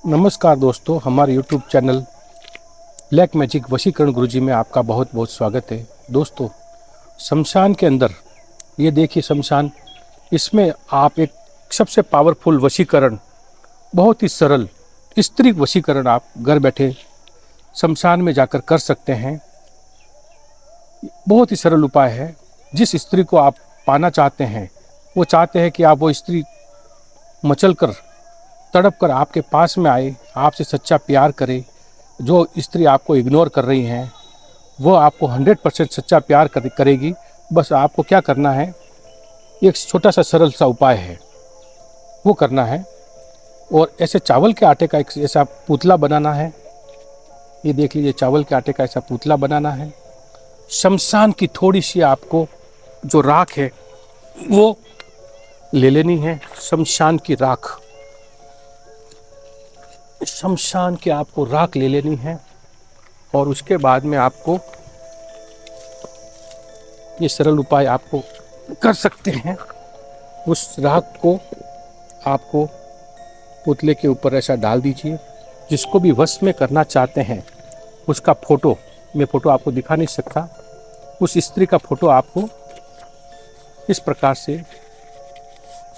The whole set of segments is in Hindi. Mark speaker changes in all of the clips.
Speaker 1: नमस्कार दोस्तों, हमारे यूट्यूब चैनल ब्लैक मैजिक वशीकरण गुरुजी में आपका बहुत बहुत स्वागत है। दोस्तों, शमशान के अंदर ये देखिए शमशान, इसमें आप एक सबसे पावरफुल वशीकरण, बहुत ही सरल स्त्री वशीकरण आप घर बैठे शमशान में जाकर कर सकते हैं। बहुत ही सरल उपाय है। जिस स्त्री को आप पाना चाहते हैं, वो चाहते हैं कि आप वो स्त्री मचल कर तड़प कर आपके पास में आए, आपसे सच्चा प्यार करे। जो स्त्री आपको इग्नोर कर रही हैं वो आपको 100% सच्चा प्यार करेगी। बस आपको क्या करना है, एक छोटा सा सरल सा उपाय है, वो करना है। और ऐसे चावल के आटे का एक ऐसा पुतला बनाना है। ये देख लीजिए, चावल के आटे का ऐसा पुतला बनाना है। शमशान की थोड़ी सी आपको जो राख है वो ले लेनी है। शमशान की राख, शमशान की आपको राख ले लेनी है। और उसके बाद में आपको ये सरल उपाय आपको कर सकते हैं। उस राख को आपको पुतले के ऊपर ऐसा डाल दीजिए। जिसको भी वश में करना चाहते हैं उसका फोटो, मैं फोटो आपको दिखा नहीं सकता, उस स्त्री का फोटो आपको इस प्रकार से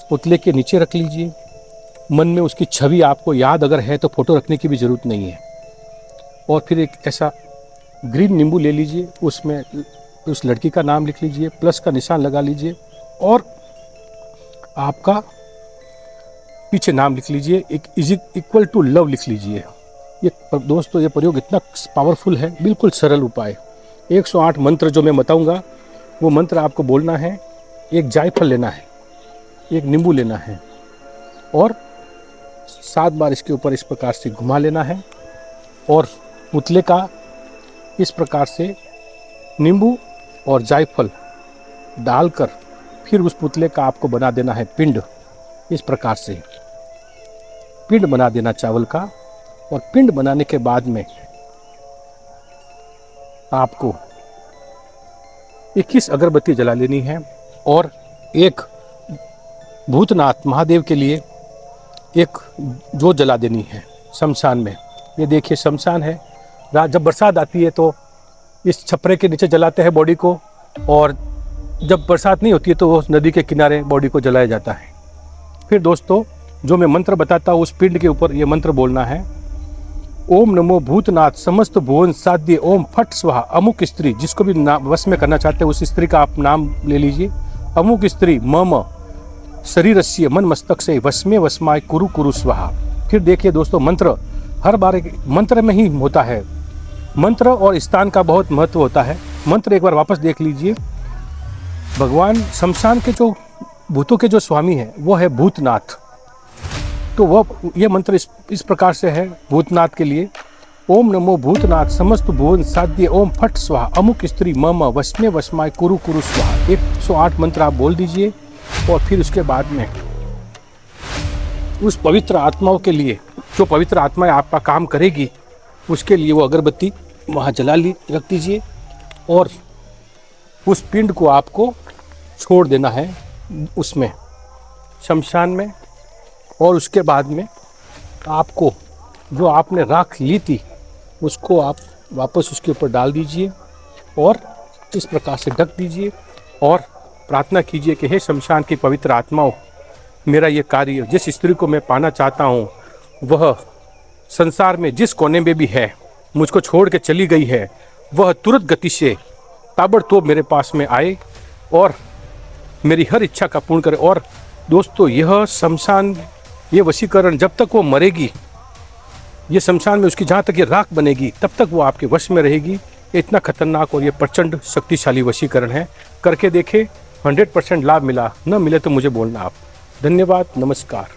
Speaker 1: पुतले के नीचे रख लीजिए। मन में उसकी छवि आपको याद अगर है तो फोटो रखने की भी ज़रूरत नहीं है। और फिर एक ऐसा ग्रीन नींबू ले लीजिए, उसमें उस लड़की का नाम लिख लीजिए, प्लस का निशान लगा लीजिए और आपका पीछे नाम लिख लीजिए, एक इज इक्वल टू लव लिख लीजिए। ये दोस्तों, ये प्रयोग इतना पावरफुल है, बिल्कुल सरल उपाय। 108 मंत्र जो मैं बताऊंगा वो मंत्र आपको बोलना है। एक जायफल लेना है, एक नींबू लेना है और 7 बार इसके ऊपर इस प्रकार से घुमा लेना है। और पुतले का इस प्रकार से नींबू और जायफल डालकर फिर उस पुतले का आपको बना देना है पिंड। इस प्रकार से पिंड बना देना चावल का। और पिंड बनाने के बाद में आपको 21 अगरबत्ती जला लेनी है और एक भूतनाथ महादेव के लिए एक जोत जला देनी है शमशान में। ये देखिए शमशान है। रात जब बरसात आती है तो इस छपरे के नीचे जलाते हैं बॉडी को, और जब बरसात नहीं होती है तो वो नदी के किनारे बॉडी को जलाया जाता है। फिर दोस्तों, जो मैं मंत्र बताता हूँ उस पिंड के ऊपर ये मंत्र बोलना है। ओम नमो भूतनाथ समस्त भुवन साध्य ओम फट स्वाहा। अमुक स्त्री, जिसको भी वश में करना चाहते हैं उस स्त्री का आप नाम ले लीजिए। अमुक स्त्री मम शरीरस्य मन मस्तक से वस्मे वस्माय कुरु कुरु स्वाहा। फिर देखिए दोस्तों, मंत्र हर बार मंत्र में ही होता है। मंत्र और स्थान का बहुत महत्व होता है। मंत्र एक बार वापस देख लीजिए। भगवान शमशान के जो भूतों के जो स्वामी हैं वो है भूतनाथ। तो वह ये मंत्र इस प्रकार से है भूतनाथ के लिए। ओम नमो भूतनाथ समस्त भुवन साध्य ओम फट स्वाहा। अमुक स्त्री मम वस्मे वस्माय कुरु कुरु स्वाहा। 108 मंत्र आप बोल दीजिए। और फिर उसके बाद में उस पवित्र आत्माओं के लिए, जो पवित्र आत्माएं आपका काम करेगी, उसके लिए वो अगरबत्ती वहाँ रख दीजिए। और उस पिंड को आपको छोड़ देना है उसमें शमशान में। और उसके बाद में आपको जो आपने राख ली थी उसको आप वापस उसके ऊपर डाल दीजिए और इस प्रकार से ढक दीजिए और प्रार्थना कीजिए कि हे शमशान की पवित्र आत्माओं, मेरा ये कार्य, जिस स्त्री को मैं पाना चाहता हूँ वह संसार में जिस कोने में भी है, मुझको छोड़ के चली गई है, वह तुरंत गति से ताबड़तोड़ मेरे पास में आए और मेरी हर इच्छा का पूर्ण करे। और दोस्तों, यह शमशान, ये वशीकरण जब तक वो मरेगी, ये शमशान में उसकी जहाँ तक ये राख बनेगी तब तक वो आपके वश में रहेगी। ये इतना खतरनाक और ये प्रचंड शक्तिशाली वशीकरण है। करके देखें, 100% लाभ मिला, न मिले तो मुझे बोलना आप। धन्यवाद, नमस्कार।